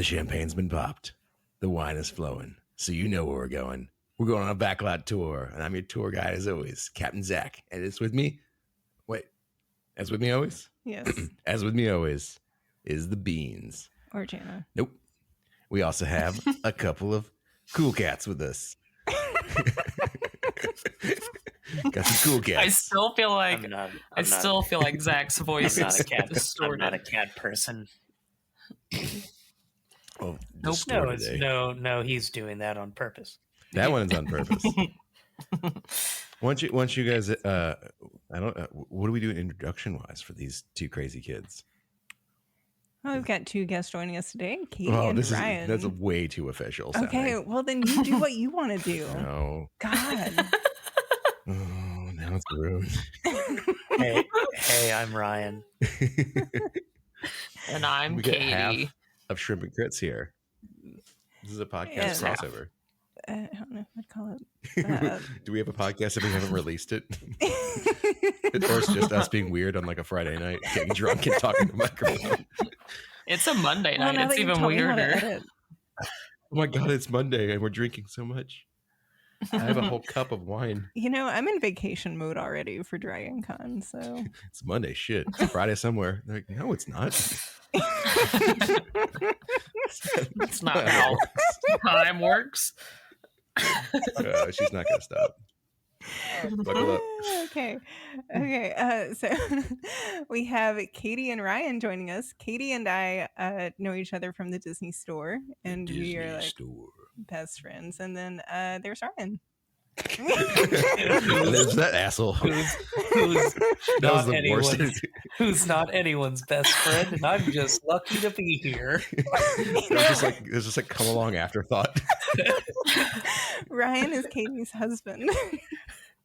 champagne's been popped. The wine is flowing. So you know where we're going. We're going on a backlot tour. And I'm your tour guide as always, Captain Zach. And it's with me. Wait. As with me always? Yes. As with me always is the Beans. Or Jana. Nope. We also have a couple of cool cats with us. Got some cool cats. I still feel like feel like Zach's voice I'm is not a cat. distorted. I'm not a cat person. Oh, Nope. No, he's doing that on purpose. That one is on purpose. Once you guys, I don't. What do we do introduction wise for these two crazy kids? Well, we've got two guests joining us today, Katie Oh, and this Ryan. is that's way too official. Sounding. Okay, well then you do what you want to do. No. God. Oh, now it's ruined. Hey, I'm Ryan. And I'm we get Katie. half of Shrimp and Grits here. This is a podcast crossover. I don't know what to call it. Do we have a podcast if we haven't released it? Or it's just us being weird on like a Friday night, getting drunk and talking to a microphone. It's a Monday night. Now It's that you've even told me how to weirder. edit. Oh my God, it's Monday and we're drinking so much. I have a whole cup of wine. You know, I'm in vacation mode already for Dragon Con, so It's Monday. Shit. It's Friday somewhere. They're like, no, it's not. That's not how time works. She's not going to stop. Buckle up. Okay. So we have Katie and Ryan joining us. Katie and I know each other from the Disney store, and we are like best friends. And then there's Ryan. There's that asshole. Who's not anyone's best friend, and I'm just lucky to be here. There's just like come along afterthought. Ryan is Katie's husband.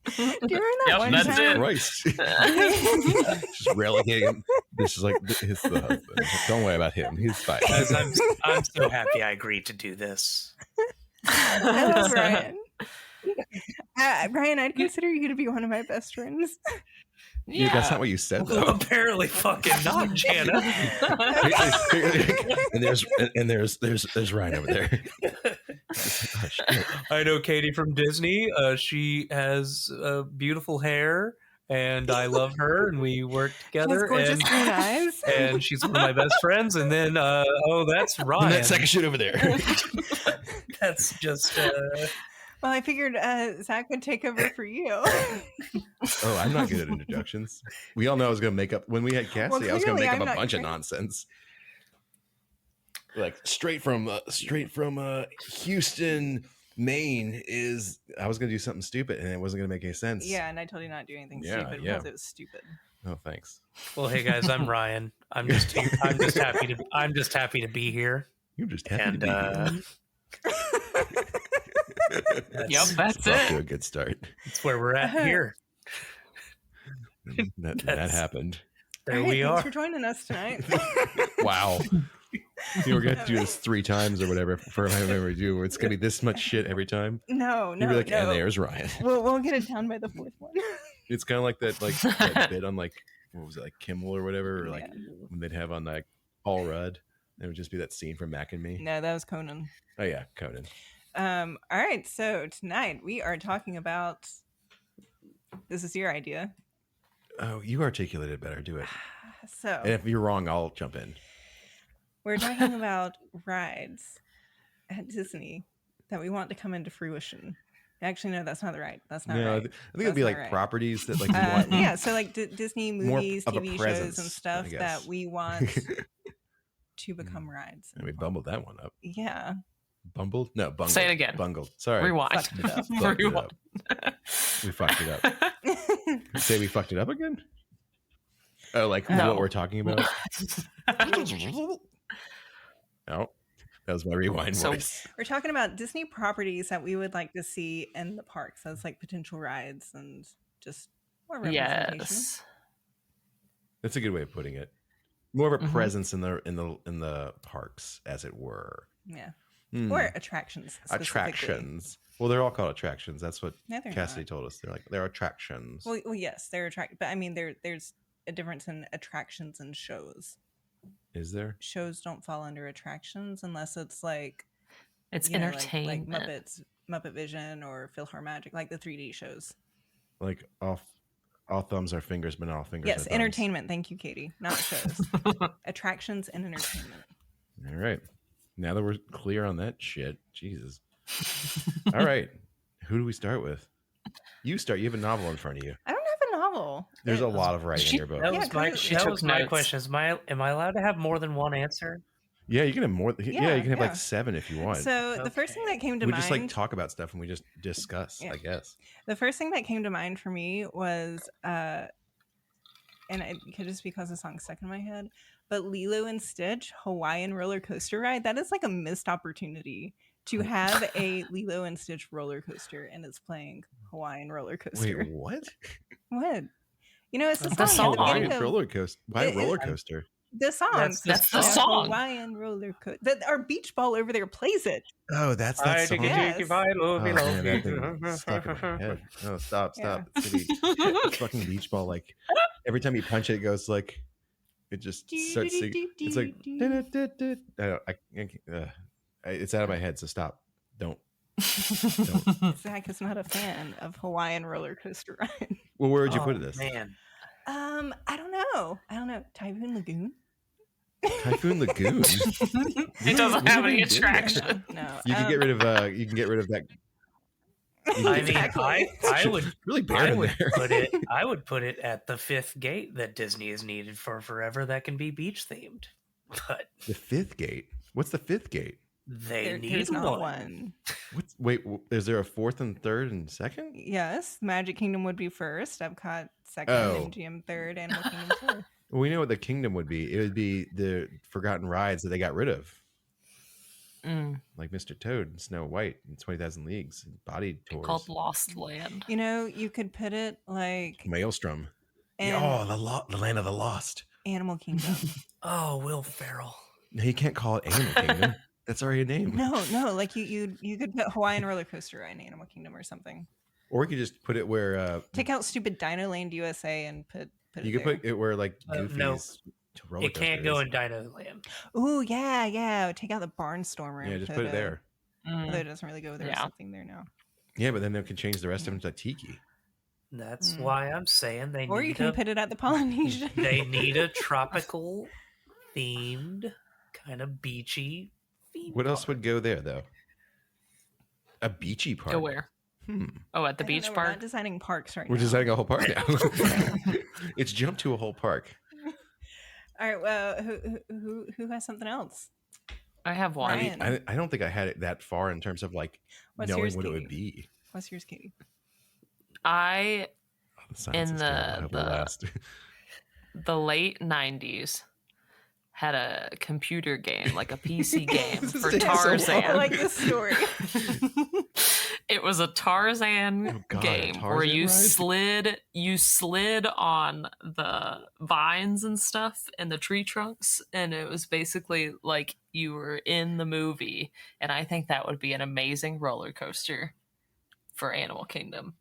Do you remember that one that's time? it. Christ. Just relegating him. This is like it's the husband. Don't worry about him. He's fine. Guys, I'm so happy I agreed to do this. I love Ryan. Ryan, I'd consider you to be one of my best friends. Yeah. Dude, that's not what you said though. Well, apparently fucking not, Jana. and there's Ryan over there. Oh, shit. I know Katie from Disney. She has beautiful hair, and I love her, and we work together. Gorgeous green eyes. And she's one of my best friends. And then, that's Ryan. And that second shit over there. That's just. Well, I figured Zach would take over for you. Oh, I'm not good at introductions. We all know I was going to make up when we had Cassie. I was going to make up a bunch of nonsense, like straight from Houston, Maine. I was going to do something stupid, and it wasn't going to make any sense. Yeah, and I told you not to do anything stupid because it was stupid. Oh, thanks. Well, hey guys, I'm Ryan. I'm just happy to be here. You're just happy to be here. That's off it. to a good start. That's where we're at here. That happened. There we are. Thanks for joining us tonight. Wow. We're going to have to do this 3 times or whatever for however we do, where it's going to be this much shit every time. No. You'll be like, and there's Ryan. We'll get it down by the 4th one. It's kind of like that bit on like, what was it, like Kimmel or whatever, or like when they'd have on like Paul Rudd. It would just be that scene from Mac and Me. No, that was Conan. Oh yeah, Conan. All right, so tonight we are talking about. This is your idea. Oh, you articulated better. Do it. So, and if you're wrong, I'll jump in. We're talking about rides at Disney that we want to come into fruition. Actually, no, that's not right. That's not right. I think it'd be like properties that like you want. Yeah, so like Disney movies, TV shows, and stuff that we want to become rides. And we bumbled that one up. Yeah. Bumbled? No, bungled. Say it again. Bungled. Sorry. Rewind. Fucked it up. Rewind. We fucked it up. Say we fucked it up again? Oh, like what we're talking about? No. That was my rewind voice. We're talking about Disney properties that we would like to see in the parks as like potential rides and just more representation. Yes. That's a good way of putting it. More of a presence in the parks, as it were. Yeah. Or attractions. Attractions. Well, they're all called attractions. That's what Cassidy told us. They're attractions. Well, yes, they're but I mean, there's a difference in attractions and shows. Is there? shows don't fall under attractions unless it's like It's you know, entertainment. like Muppet Vision or PhilharMagic, like the 3D shows. Like all thumbs are fingers, but not all fingers are Yes, thumbs. entertainment. Thank you, Katie. Not shows. Attractions and entertainment. All right. Now that we're clear on that shit, Jesus. All right. Who do we start with? You start. You have a novel in front of you. I don't have a novel. There's a lot of writing in your book. That Yeah, was my, she that took was my notes. question. Am I allowed to have more than one answer? Yeah, you can have more. Yeah, you can have yeah. like 7 if you want. So the first thing that came to we mind, just like talk about stuff and we just discuss, Yeah. I guess. the first thing that came to mind for me was, and it could just because the song stuck in my head, but Lilo and Stitch Hawaiian roller coaster ride. That is like a missed opportunity to have a Lilo and Stitch roller coaster, and it's playing Hawaiian roller coaster. Wait, what? What? You know, it's the The song. At the song. beginning of roller coaster. Why It- roller it- coaster? the song. That's the song. Hawaiian roller coaster. Our beach ball over there plays it. Oh, that's that song. Yes. Oh, man, that thing stuck in my head. No, stop. Yeah. It's fucking beach ball. Like every time you punch it, it goes like it just starts singing. It's like it's out of my head. So stop. Don't. Zach is not a fan of Hawaiian roller coaster ride. Well, where would you put this? Man, I don't know. Typhoon Lagoon. Typhoon Lagoon. It doesn't have any What do you do? attraction. No. You can get rid of. You can get rid of that. I mean, I would really barren there. I would put it at the 5th gate that Disney has needed for forever. That can be beach themed, but The 5th gate. What's the 5th gate? they need There's not one. one. Wait, is there a 4th and 3rd and 2nd? Yes, Magic Kingdom would be first. Epcot second. Oh. MGM third. Animal Kingdom fourth. Well, we know what the kingdom would be. It would be the forgotten rides that they got rid of, like Mr. Toad and Snow White and 20,000 Leagues, and Body Tours, Called Lost Land. You know, you could put it like Maelstrom. in The land of the lost. Animal Kingdom. Oh, Will Ferrell. No, you can't call it Animal Kingdom. That's already a name. No, like you could put Hawaiian roller coaster ride in Animal Kingdom or something. Or we could just put it where Take out stupid Dino Land USA and put it you could there. put it where like Goofy's no. roller It can't go coaster in Dino Land. Ooh, yeah. Take out the Barnstormer. is. Yeah, and just put it there. Although it doesn't really go there. There's Yeah. something there now. Yeah, but then they can change the rest of them to Tiki. That's why I'm saying they Or need you can put it at the Polynesian. they need a tropical themed kind of beachy theme. What else would go there though? A beachy park. Go where? Oh, at the I don't beach know, We're park? not designing parks right We're now. designing a whole park now. It's jumped to a whole park. All right. Well, who has something else? I have one. Ryan. I don't think I had it that far in terms of like What's knowing yours, what it Katie? would be. What's yours, Katie? I The silence In is terrible. I hope it the- lasts. the late 90s had a computer game, like a PC game This is for taking so long. Tarzan. I like this story. It was a Tarzan Oh, God, a game where Tarzan you slid on the vines and stuff and the tree trunks, and it was basically like you were in the movie. And I think that would be an amazing roller coaster for Animal Kingdom.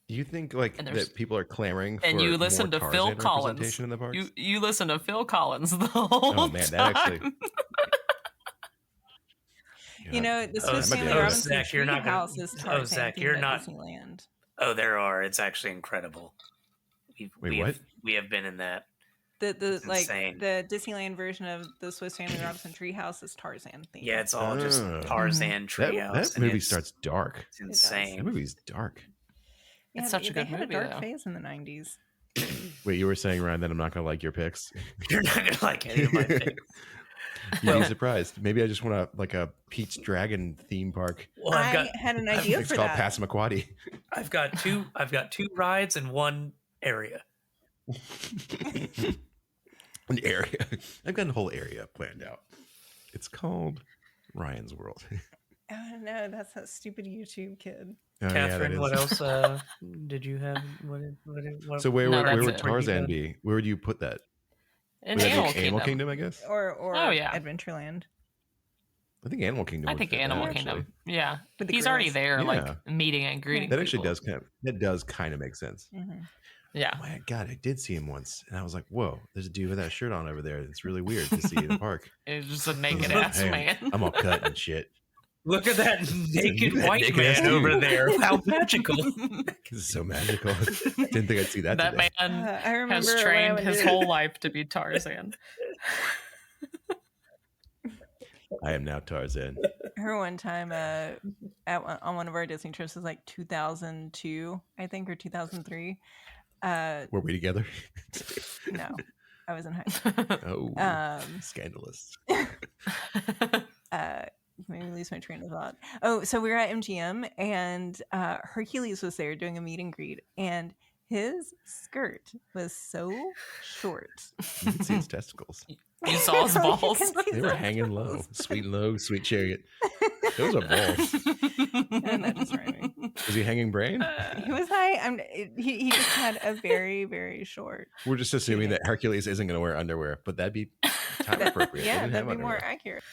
Do you think like And there's- that people are clamoring And for you listen more to Phil Tarzan Collins. representation in the parks? You listen to Phil Collins the whole Oh, man, that time. actually- You know, the Oh, Swiss that might be Family a- Robinson Zach, you're not gonna- Treehouse is Oh, Tarzan Zach, themed you're at not- Disneyland. Oh, there are. It's actually incredible. We have been in that. The like insane. the Disneyland version of the Swiss Family Robinson Treehouse is Tarzan themed. Yeah, it's all just Oh. Tarzan treehouse. that and movie it's- starts dark. It's does. insane. That movie's dark. Yeah, It's such a they good had movie, a dark though. phase in the 90s. Wait, you were saying, Ryan, that I'm not gonna like your picks? You're not gonna like any of my picks. You'd be surprised. Maybe I just want a Pete's Dragon theme park. Well, I had an idea It's for called that. Passamaquoddy. I've got two rides in one area. An area. I've got a whole area planned out. It's called Ryan's World. Oh no, that's that stupid YouTube kid. Oh, yeah, that Catherine, is. what else did you have? What, So where No, would that's where would it. Tarzan be? Where would you put that? In Would that be Animal Animal Kingdom. Kingdom, I guess. Or Oh, yeah. Adventureland. I think Animal Kingdom. I would think fit that, Animal actually. Kingdom. Yeah. With the He's already grills. there, Yeah. like meeting and greeting That actually people. does kind of make sense. Mhm. Yeah. Oh my God, I did see him once, and I was like, "Whoa, there's a dude with that shirt on over there. It's really weird to see in the park." It's just a naked ass Hey, man. I'm all cut and shit. Look at that naked that white naked-ass man over dude. there. How magical. This is so magical. Didn't think I'd see that. That today. man I remember has when I trained went his to- whole life to be Tarzan. I am now Tarzan. I remember one time on one of our Disney trips, was like 2002, I think, or 2003. Were we together? No, I was in high school. Oh, scandalous. Made me lose my train of thought. Oh, so we were at MGM, and Hercules was there doing a meet and greet, and his skirt was so short. You can see his testicles. You saw his You balls. can see They were his hanging low. balls. Sweet and low, sweet chariot. Those are balls. And that just reminded me. Was he hanging brain? He was high. He just had a very, very short. We're just assuming that Hercules isn't going to wear underwear, but that'd be time appropriate. They Yeah, didn't that'd have be more underwear. accurate.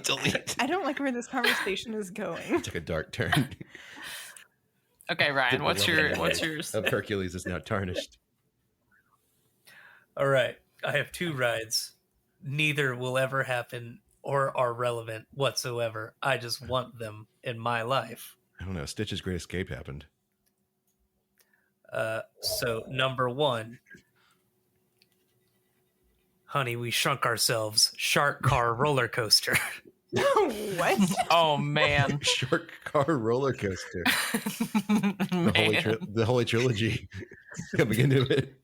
Delete. I don't like where this conversation is going. Took a dark turn. Okay, Ryan, what's What's yours? Of Hercules is now tarnished. All right. I have 2 rides. Neither will ever happen or are relevant whatsoever. I just want them in my life. I don't know. Stitch's Great Escape happened. So number 1, Honey, We Shrunk Ourselves, Shark Car Roller Coaster. What? Oh man. Shark Car Roller Coaster. Man. The Holy Trilogy coming into it.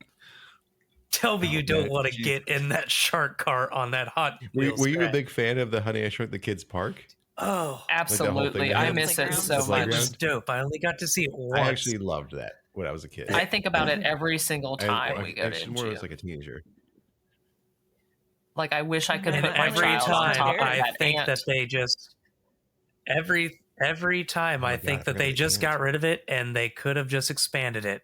Tell me Oh, you don't man, want to geez. get in that shark car on that Hot Were Wheels you a ride. big fan of the Honey I Shrunk the Kids park? Oh, Absolutely. they I had? miss it Playground? so The playground? it was much. dope. I only got to see it once. I actually loved that when I was a kid. I think about it every single time we go to actually more MGM. as like a teenager. Like I wish I could and put my every child on time top of I that think ant. that they just every time Oh I my think God, I that forgot they about just the ant. got rid of it and they could have just expanded it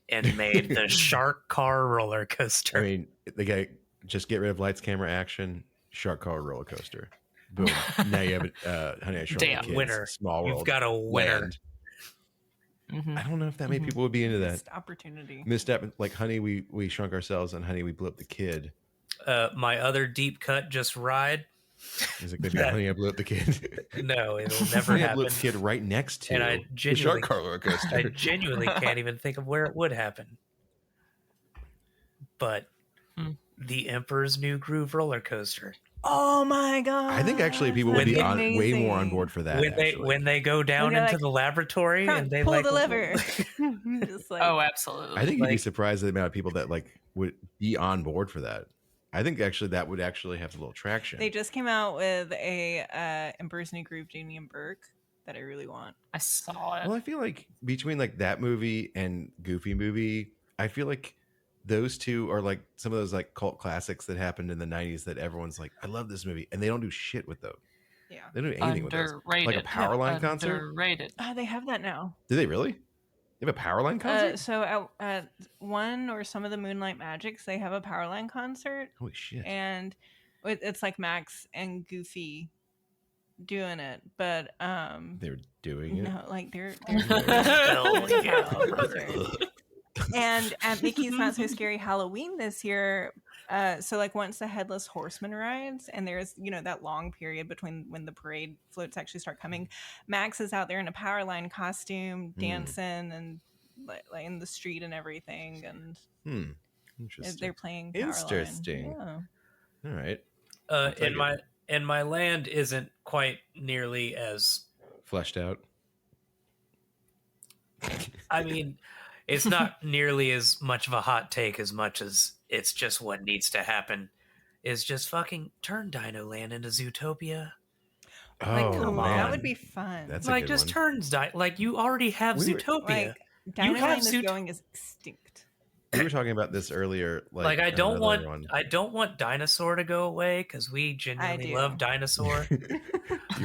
and made the shark car roller coaster. I mean, they got just get rid of lights, camera, action, Shark Car Roller Coaster. Boom. Now you have Honey I Shrunk Damn. the Kids. Winner. Small World. You've got a winner. Land. Mhm. I don't know if that many Mhm. people would be into that. Missed opportunity. Missed up like Honey We Shrunk Ourselves and Honey We Blew Up the Kid. My other deep cut just ride. Is it gonna be Honey I Blew Up the Kid? No, it'll never Honey I Blew happen. Up the Kid right next to And I the genuinely- Shark Car Roller Coaster. I genuinely can't even think of where it would happen. But the Emperor's New Groove roller coaster. Oh my god! I think actually people would When be they- way more on board for that. When they go down They're into like, the laboratory Crunk, and they pull like the lever. Just like, Oh, absolutely. I think you'd be like- surprised at the amount of people that like would be on board for that. I think actually that would actually have a little traction. they just came out with a Emperor's New Groove, Jamie and Burke, that I really want. I saw it. Well, I feel like between like that movie and Goofy movie, I feel like those two are like some of those like cult classics that happened in the 90s that everyone's like, I love this movie. And they don't do shit with those. Yeah. They don't do anything with those. Underrated. Like a Powerline concert? Underrated. They have that now. Do they really? They have a Powerline concert? So at one or some of the Moonlight Magics, they have a Powerline concert, Holy shit. and it's like Max and Goofy doing it, but They're doing it. no, like they're Hell doing yeah, Powerline brother. concert. And at Mickey's Not So Scary Halloween this year, so like once the Headless Horseman rides, and there's that long period between when the parade floats actually start coming, Max is out there in a Powerline costume, dancing and like in the street and everything, and Interesting. they're playing Powerline. Interesting. Yeah. All right. In my land isn't quite nearly as Fleshed out. I mean, it's not nearly as much of a hot take as much as it's just what needs to happen is just fucking turn Dino Land into Zootopia. Like, Oh, come on, man. that would be fun. That's a Like good just one. turns like you already have We were- Zootopia. like Dino have Land is Zoot- going extinct. We were talking about this earlier. Like I on don't another want one. I don't want Dinosaur to go away because we genuinely do. love Dinosaur. You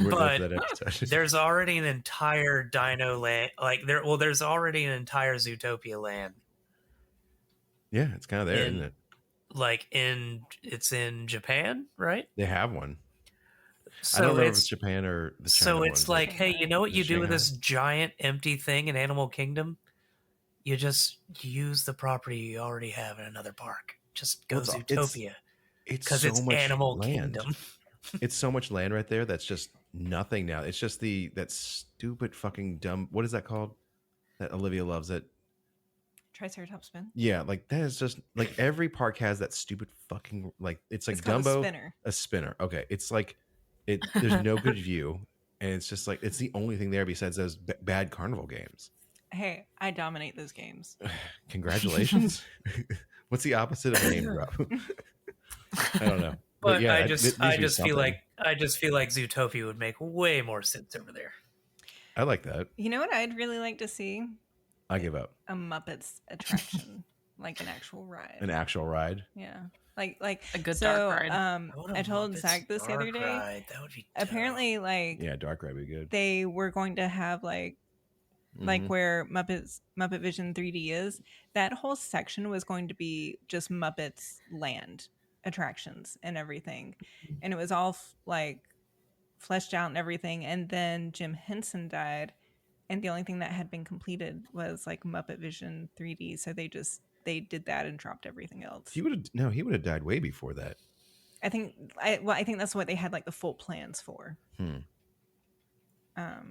weren't But there for that episode. There's already an entire Dino Land there's already an entire Zootopia land. Yeah, it's kind of there, in- isn't it? Like it's in Japan, right? They have one. I So don't know if it's it's Japan or the China so one, it's but- like, hey, you know what you do with Shanghai. this giant empty thing in Animal Kingdom? You just use the property you already have in another park. Just go Well, Zootopia. it's Because so it's much Animal land. Kingdom. It's so much land right there that's just nothing now. It's just that stupid fucking dumb. What is that called? That Olivia loves it. Triceratops spin. Yeah, like that is just like every park has that stupid fucking like it's like It's called Dumbo. a spinner. A spinner. Okay, it's like there's no good view, and it's just like it's the only thing there besides those bad carnival games. Hey, I dominate those games. Congratulations. What's the opposite of a name drop? I don't know. But yeah, I just feel like Zootopia would make way more sense over there. I like that. You know what I'd really like to see? I give up. A Muppets attraction, like an actual ride. An actual ride. Yeah, like a good dark ride. I told Zach this the other day. Ride. That would be apparently dope. like dark ride would be good. They were going to have like where Muppet Vision 3D is. That whole section was going to be just Muppets land attractions and everything, and it was all like fleshed out and everything. And then Jim Henson died, and the only thing that had been completed was like Muppet Vision 3D. So they did that and dropped everything else. He would have died way before that. I think that's what they had like the full plans for.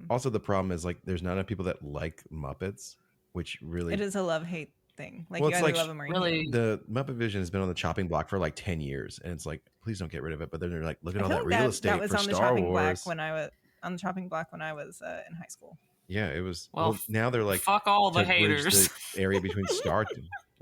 Also, the problem is like there's not enough people that like Muppets, which really it is a love-hate thing. Like well, you either love them or you hate them. The Muppet Vision has been on the chopping block for like 10 years, and it's like please don't get rid of it. But then they're like, look at all that real estate that was for on the Star chopping Wars. block when I was on the chopping block when I was in high school. Yeah, it was. Well, now they're like fuck all the haters. The area between Star.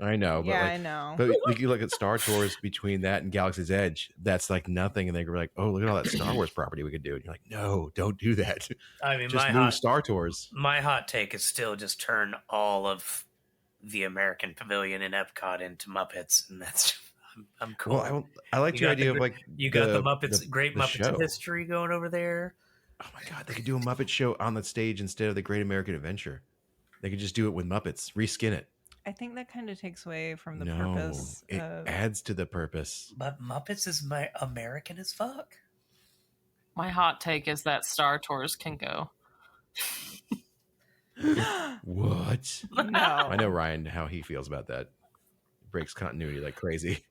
I know, but I know. But like, you look at Star Tours between that and Galaxy's Edge, that's like nothing. And they were like, "Oh, look at all that Star Wars property we could do." And you're like, "No, don't do that." I mean, just move Star Tours. My hot take is still just turn all of the American Pavilion in Epcot into Muppets, and that's I'm cool. Well, I like your idea of like you got the Muppets, Great Muppets show. History going over there. Oh my god, they could do a Muppet show on the stage instead of the Great American Adventure. They could just do it with Muppets, reskin it. I think that kind of takes away from the purpose. It adds to the purpose. But Muppets is my American as fuck. My hot take is that Star Tours can go. What? No. I know Ryan how he feels about that. It breaks continuity like crazy.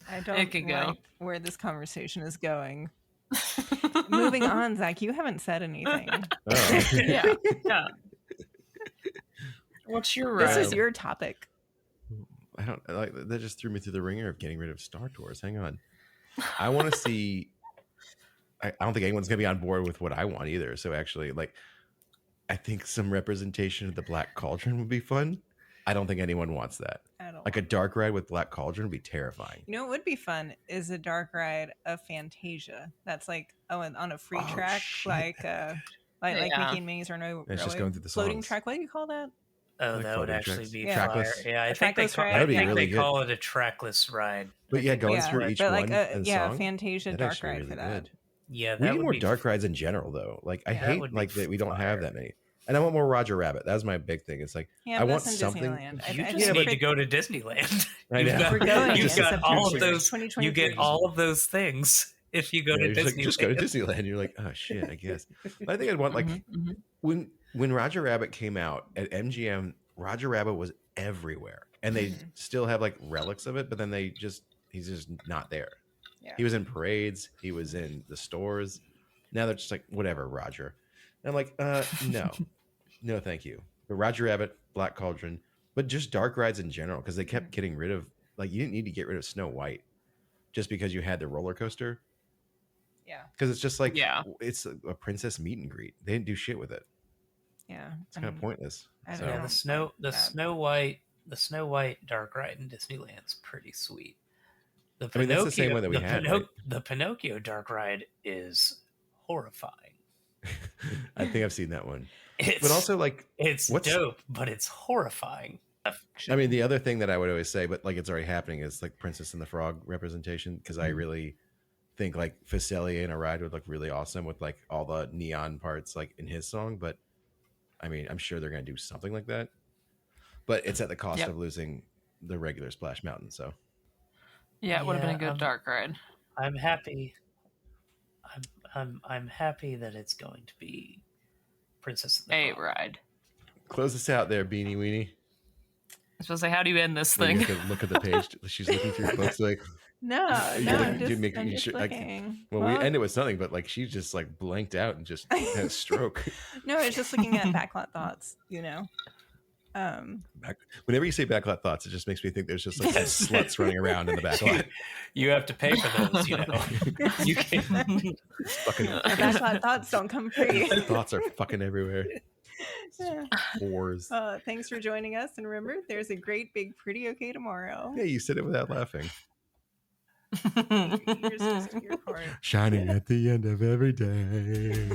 I don't It could go. Where this conversation is going. Moving on, Zach, you haven't said anything. Oh. Yeah. What's your ride? This is your topic. I don't like that. Just threw me through the ringer of getting rid of Star Tours. Hang on, I want to see. I don't think anyone's gonna be on board with what I want either. So actually, like, I think some representation of the Black Cauldron would be fun. I don't think anyone wants that. I don't like a dark ride with Black Cauldron would be terrifying. You know what would be fun is a dark ride of Fantasia. That's like on a free track, shit. like Mickey and Minnie's Runaway. It's just going through the floating songs. track. What do you call that? Oh, Like that would floating actually tracks. be Trackless. fire. Yeah, I think Trackless they, ride? I That would be think really they good. call it a trackless ride. But yeah, going Yeah, through each but one. like and a song, Fantasia that'd dark actually ride really for that. good. Yeah, We that need would more be dark rides in general, though. Like I that hate would be like that we don't have fire. that many. And I want more Roger Rabbit. That was my big thing. It's like Yeah, I but want that's in something. Disneyland. You I just think need they- to go to Disneyland. I You've know. got, We're going you've in got all of September. those. 2023. You get all of those things if you go to You're just, Disneyland. like, just go to Disneyland. You're like, oh shit, I guess. But I think I'd want like when Roger Rabbit came out at MGM, Roger Rabbit was everywhere, and they still have like relics of it, but then he's just not there. Yeah. He was in parades, he was in the stores. Now they're just like, whatever, Roger. And I'm like, no, thank you. But Roger Rabbit, Black Cauldron, but just dark rides in general, because they kept getting rid of like you didn't need to get rid of Snow White just because you had the roller coaster. Yeah. Because it's just like Yeah. it's a princess meet and greet. They didn't do shit with it. Yeah. It's kind of pointless. I don't So- know. Yeah, the that. Snow White dark ride in Disneyland's pretty sweet. I mean, that's the same one that we had, right? The Pinocchio dark ride is horrifying. I think I've seen that one. It's, But also, like, it's what's- dope, but it's horrifying. I mean, the other thing that I would always say, but like it's already happening, is like Princess and the Frog representation. Because I really think like Facilier in a ride would look really awesome with like all the neon parts like in his song. But I mean, I'm sure they're going to do something like that. But it's at the cost of losing the regular Splash Mountain. So Yeah, it would have been a Yeah, good dark ride. I'm happy. I'm happy that it's going to be Princess and the A Frog. ride. Close us out there, Beanie Weenie. I was supposed to say, how do you end this Well, you thing? have to look at the page. She's looking through books like. No, I'm just looking. Well, we ended with something, but like she just like blanked out and just had a stroke. No, it's just looking at backlot thoughts, Whenever you say backlot thoughts, it just makes me think there's just like some sluts running around in the backlot. You have to pay for those, You can fucking backlot thoughts don't come free. Thoughts are fucking everywhere. Whores. Thanks for joining us, and remember, there's a great big pretty okay tomorrow. Yeah, you said it without laughing. Yours just your part. Shining at the end of every day.